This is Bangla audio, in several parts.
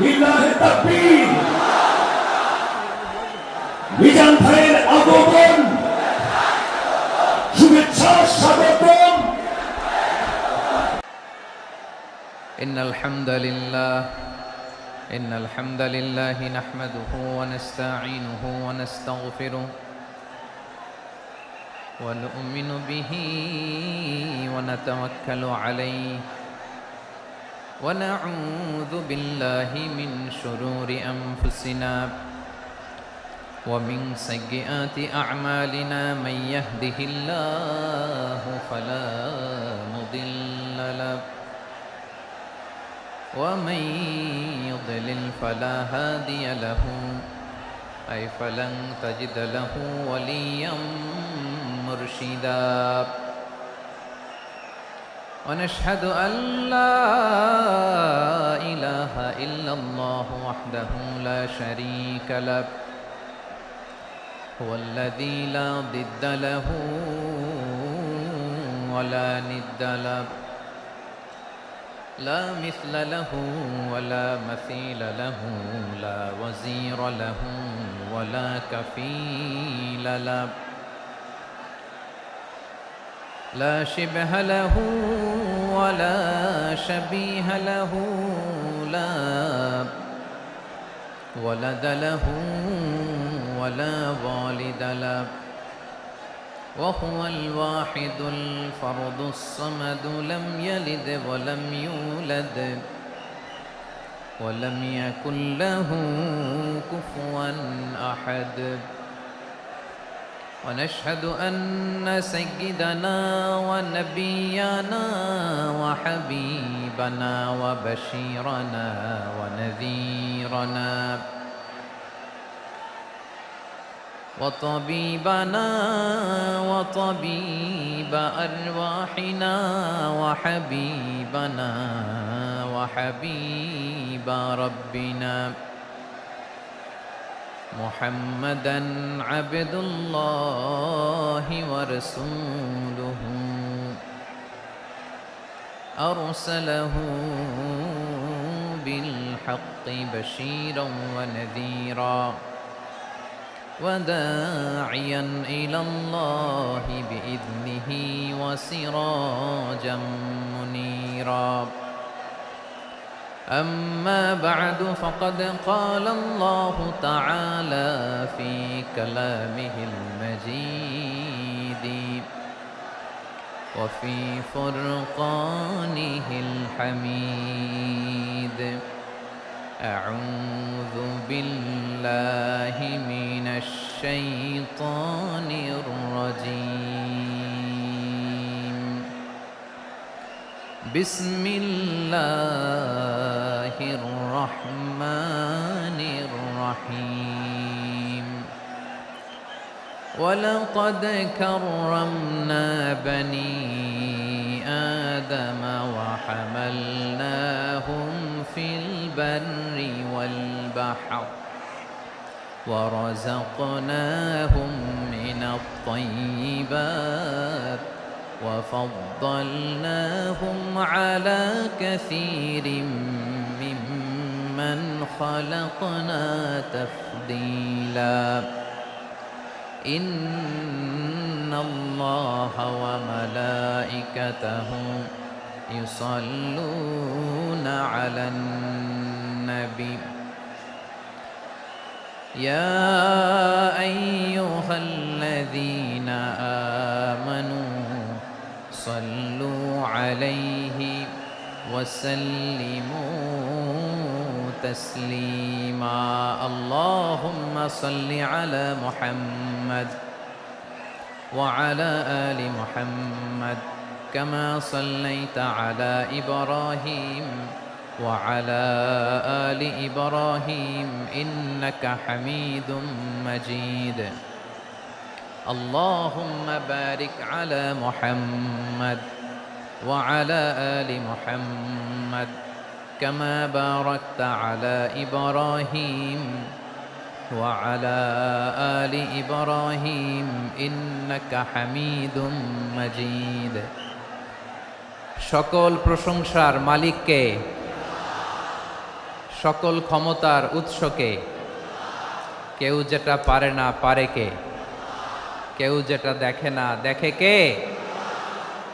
লিল্লাহে তাকবীর। মিজান ভাইয়ের আগমন, শুভেচ্ছা স্বাগতম। إن الحمد لله نحمده ونستعينه ونستغفره ونؤمن به ونتوكل عليه ونعوذ بالله من شرور أنفسنا ومن سيئات أعمالنا من يهده الله فلا مضل له ومن يضلل فلا هادي له أي فلن تجد له وليا مرشدا ونشهد أن لا إله إلا الله وحده لا شريك له هو الذي لا ضد له ولا ند له لا مثل له ولا مثيل له لا وزير له ولا كفيل له لا شبه له ولا شبيه له لا ولد له ولا والد له وهو الواحد الفرد الصمد لم يلد ولم يولد ولم يكن له كفوا أحد ونشهد أن سيدنا ونبينا وحبيبنا وبشيرنا ونذيرنا وطبيبنا وطبيب أرواحنا وحبيبنا وحبيب ربنا محمدا عبد الله ورسوله أرسله بالحق بشيرا ونذيرا وداعيا إلى الله بإذنه وسراجا منيرا أما بعد فقد قال الله تعالى في كلامه المجيد وفي فرقانه الحميد أعوذ بالله من الشيطان الرجيم بسم الله الرحمن الرحيم ولقد كرمنا بني آدم وحملناهم في البر والبحر ورزقناهم من الطيبات وفضلناهم على كثير ممن خلقنا تفضيلا إن الله وملائكته يصلون على النبي يا أيها الذين آمنوا صلوا عليه وسلموا تسليما اللهم صل على محمد وعلى آل محمد كما صليت على إبراهيم وعلى آل إبراهيم إنك حميد مجيد اللهم بارك على محمد وعلى آل محمد كما باركت على إبراهيم وعلى آل إبراهيم إنك حميد مجيد সকল প্রশংসার মালিককে, সকল ক্ষমতার উৎসকে। কেউ যেটা পারে না পারে কে, কেউ যেটা দেখে না দেখে কে?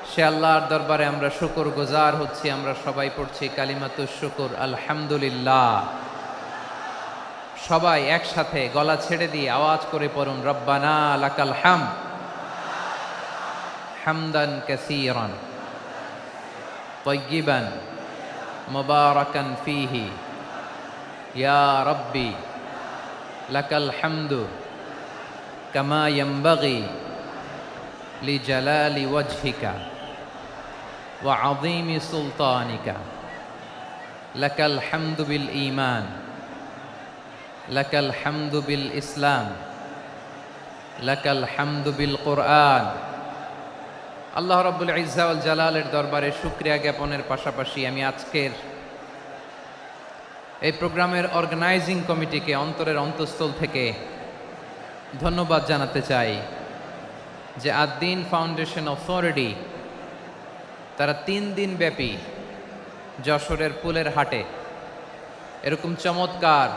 সে আল্লাহর দরবারে আমরা শুকর গুজার হচ্ছি। আমরা সবাই পড়ছি কালিমাতুশ শুকর, আলহামদুলিল্লাহ। সবাই একসাথে গলা ছেড়ে দিয়ে আওয়াজ করে পড়ুন, রব্বানা লাকাল হামদ হামদান কাসীরান তাইয়্যিবান মুবারাকান ফীহি ইয়া রাব্বি লাকাল হামদু কামা ইয়ানবাগি লিজালালি ওয়াজহিকা ওয়া আযীমি সুলতানিকা লাকাল হামদু বিল ঈমান লাকাল হামদু বিল ইসলাম লাকাল হামদু বিল কুরআন। আল্লাহ রাব্বুল ইজ্জা ওয়াল জালালের দরবারে শুকরিয়া জ্ঞাপনের পাশাপাশি আমি আজকের এই প্রোগ্রামের অর্গানাইজিং কমিটিকে অন্তরের অন্তঃস্থল থেকে ধন্যবাদ জানাতে চাই যে আদ-দ্বীন ফাউন্ডেশন অথরিটি তারা 3 দিন ব্যাপী যশোরের পুলের হাটে এরকম চমৎকার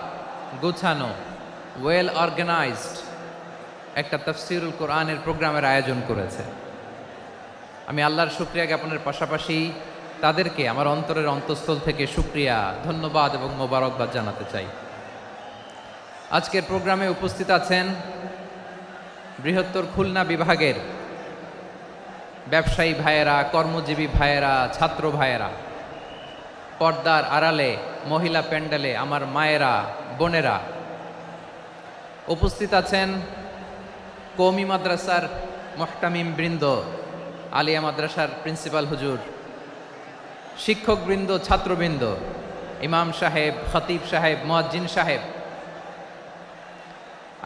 গুছানো ওয়েল অর্গানাইজড একটা তাফসীরুল কোরআনের প্রোগ্রামের আয়োজন করেছে। আমি আল্লাহর শুকরিয়া জ্ঞাপনের পাশাপাশি তাদেরকে আমার অন্তরের অন্তঃস্থল থেকে শুকরিয়া, ধন্যবাদ এবং মোবারকবাদ জানাতে চাই। আজকের প্রোগ্রামে উপস্থিত আছেন বৃহত্তর খুলনা বিভাগের ব্যবসায়ী ভাইয়েরা, কর্মজীবী ভাইয়েরা, ছাত্র ভাইয়েরা, পর্দার আড়ালে মহিলা প্যান্ডেলে আমার মায়েরা, বোনেরা। উপস্থিত আছেন কওমি মাদ্রাসার মুহতামিম বৃন্দ, আলিয়া মাদ্রাসার প্রিন্সিপাল হুজুর, শিক্ষকবৃন্দ, ছাত্রবৃন্দ, ইমাম সাহেব, খতিব সাহেব, মুয়াজ্জিন সাহেব,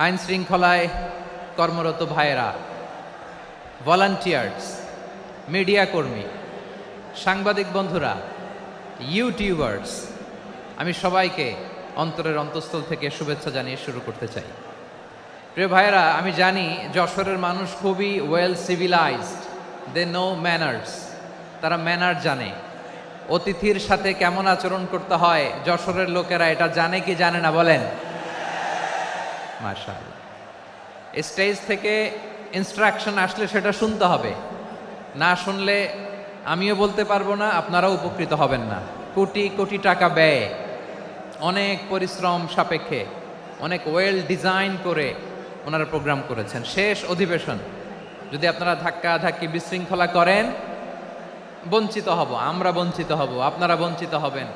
আইন শৃঙ্খলায় কর্মরত ভাইয়েরা, ভলান্টিয়ার্স, মিডিয়া কর্মী, সাংবাদিক বন্ধুরা, ইউটিউবার্স, আমি সবাইকে অন্তরের অন্তঃস্থল থেকে শুভেচ্ছা জানিয়ে শুরু করতে চাই। প্রিয় ভাইয়েরা, আমি জানি যশোরের মানুষ খুবই well civilized, they know manners, তারা ম্যানার জানে। অতিথির সাথে কেমন আচরণ করতে হয় যশোরের লোকেরা এটা জানে কি জানে না বলেন? মাশাআল্লাহ। স্টেজ থেকে ইনস্ট্রাকশন আসলে সেটা শুনতে হবে, না শুনলে আমিও বলতে পারবো না, আপনারাও উপকৃত হবেন না। কোটি কোটি টাকা ব্যয়, অনেক পরিশ্রম সাপেক্ষে, অনেক ওয়েল ডিজাইন করে ওনারা প্রোগ্রাম করেছেন। শেষ অধিবেশন যদি আপনারা ধাক্কা ধাক্কি বিশৃঙ্খলা করেন, বঞ্চিত হব, আমরা বঞ্চিত হব, আপনারা বঞ্চিত হবেন।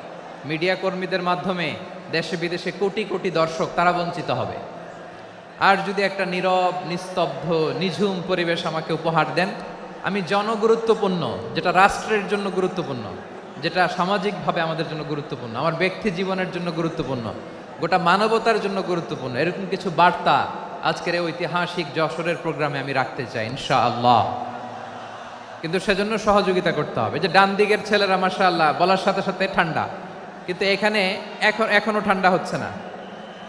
মিডিয়া কর্মীদের মাধ্যমে দেশে বিদেশে কোটি কোটি দর্শক তারা বঞ্চিত হবে। আর যদি একটা নীরব, নিস্তব্ধ, নিঝুম পরিবেশ আমাকে উপহার দেন, আমি জনগুরুত্বপূর্ণ, যেটা রাষ্ট্রের জন্য গুরুত্বপূর্ণ, যেটা সামাজিকভাবে আমাদের জন্য গুরুত্বপূর্ণ, আমার ব্যক্তি জীবনের জন্য গুরুত্বপূর্ণ, গোটা মানবতার জন্য গুরুত্বপূর্ণ, এরকম কিছু বার্তা আজকের এই ঐতিহাসিক যশোরের প্রোগ্রামে আমি রাখতে চাই ইনশাআল্লাহ। কিন্তু সেজন্য সহযোগিতা করতে হবে। যে ডান দিকের ছেলেরা মাশাআল্লাহ বলার সাথে সাথে ঠান্ডা, কিন্তু এখানে এখনো ঠান্ডা হচ্ছে না।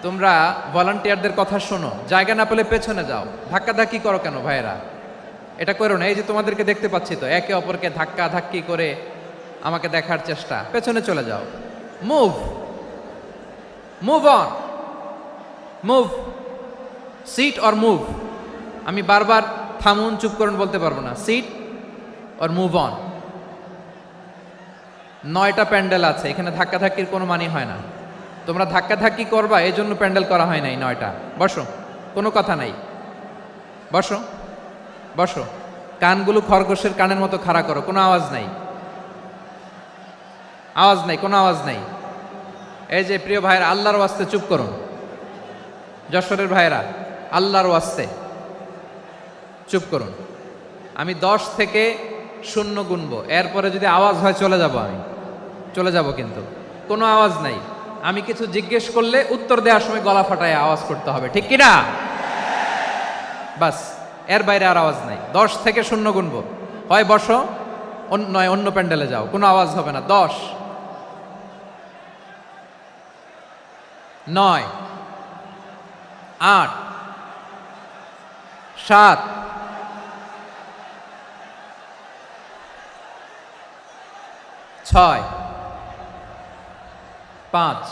তোমরা ভলান্টিয়ারদের কথা শোনো, জায়গা না পেলে পেছনে যাও। ধাক্কাধাক্কি করো কেন ভাইয়েরা? এটা করো না। এই যে তোমাদেরকে দেখতে পাচ্ছি তো, একে অপরকে ধাক্কা ধাক্কি করে আমাকে দেখার চেষ্টা, পেছনে চলে যাও। Move move on, move, sit or move. আমি বারবার থামুন, চুপ করুন বলতে পারবো না। Sit or move on. 9টা প্যান্ডেল আছে, এখানে ধাক্কাধাক্কির কোনো মানে হয় না। তোমরা ধাক্কাধাক্কি করবা, এই জন্য প্যান্ডেল করা হয় নাই 9টা। বসো, কোনো কথা নাই, বসো বসো। কানগুলো খরগোশের কানের মতো খাড়া করো, কোনো আওয়াজ নাই, আওয়াজ নাই, কোনো আওয়াজ নাই। এই যে প্রিয় ভাইয়েরা, আল্লাহর ওয়াস্তে চুপ করুন। যশোরের ভাইয়েরা, আল্লাহর ওয়াস্তে চুপ করুন। আমি 10 থেকে 0 গুনবো, এরপরে যদি আওয়াজ হয় চলে যাব, আমি চলে যাব, কিন্তু কোনো আওয়াজ নাই। আমি কিছু জিজ্ঞেস করলে উত্তর দেওয়ার সময় গলা ফাটায় আওয়াজ করতে হবে, ঠিক কিনা? বাস, এর বাইরে আর আওয়াজ নাই। 10 থেকে 0 গুনবো, হয় বসো, নয় অন্য প্যান্ডেলে যাও, কোনো আওয়াজ হবে না। 10, 9, 8 7 6 5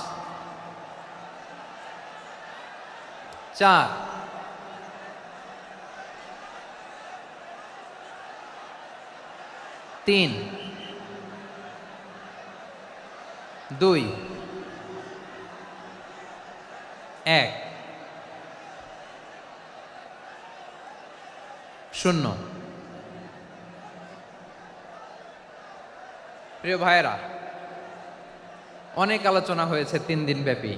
4 3 2 1 শূন্য। প্রিয় ভাইয়েরা, অনেক আলোচনা হয়েছে 3 দিন ব্যাপী।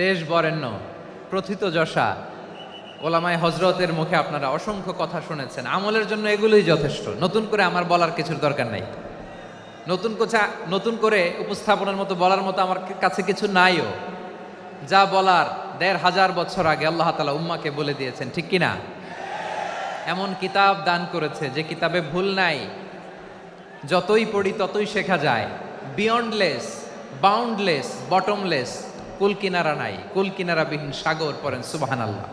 দেশ বরেণ্য প্রথিতযশা ওলামায়ে হজরতের মুখে আপনারা অসংখ্য কথা শুনেছেন। আমলের জন্য এগুলোই যথেষ্ট, নতুন করে আমার বলার কিছুর দরকার নাই। নতুন করে উপস্থাপনের মতো বলার মতো আমার কাছে কিছু নাইও। যা বলার 1500 বছর আগে আল্লাহ তাআলা উম্মাকে বলে দিয়েছেন, ঠিক কিনা? এমন কিতাব দান করেছে যে কিতাবে ভুল নাই, যতই পড়ি ততই শেখা যায়। বিয়ন্ডলেস, বাউন্ডলেস, বটমলেস, কুল কিনারা নাই, কুল কিনারা বিহীন সাগর, পড়েন সুবহানাল্লাহ।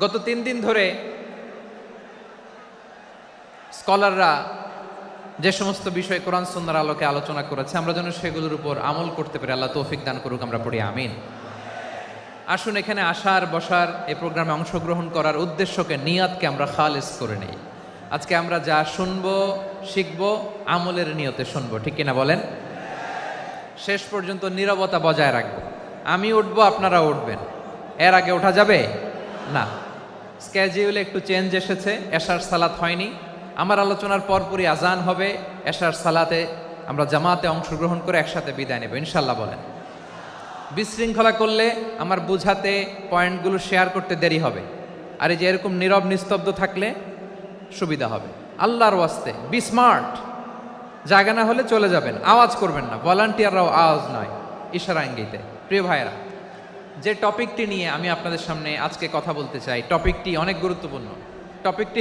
গত 3 দিন ধরে স্কলাররা যে সমস্ত বিষয় কোরআন সুন্নাহর আলোকে আলোচনা করেছে, আমরা যেন সেগুলোর উপর আমল করতে পারি। আল্লাহ তৌফিক দান করুক, আমরা পড়ি আমিন। আসুন এখানে আসার বসার এই প্রোগ্রামে অংশগ্রহণ করার উদ্দেশ্যকে, নিয়াতকে আমরা খালেস করে নেই। আজকে আমরা যা শুনবো শিখবো আমলের নিয়তে শুনবো, ঠিক কিনা বলেন? শেষ পর্যন্ত নীরবতা বজায় রাখবো। আমি উঠবো, আপনারা উঠবেন। এর আগে ওঠা যাবে না। স্কেজিউলে একটু চেঞ্জ এসেছে, এশার সালাত হয়নি। আমার আলোচনার পরপরই আজান হবে। এশার সালাতে আমরা জামাতে অংশগ্রহণ করে একসাথে বিদায় নেব ইনশাল্লাহ। বলেন, বিশৃঙ্খলা করলে আমার বুঝাতে, পয়েন্টগুলো শেয়ার করতে দেরি হবে। আর এই যে এরকম নীরব নিস্তব্ধ থাকলে সুবিধা হবে। আল্লাহর ওয়াস্তে বি স্মার্ট। জায়গা না হলে চলে যাবেন, আওয়াজ করবেন না। ভলান্টিয়াররাও আওয়াজ নয়, ইশারা ইঙ্গিতে। প্রিয় ভাইয়েরা, যে টপিকটি নিয়ে আমি আপনাদের সামনে আজকে কথা বলতে চাই, টপিকটি অনেক গুরুত্বপূর্ণ। টপিকটি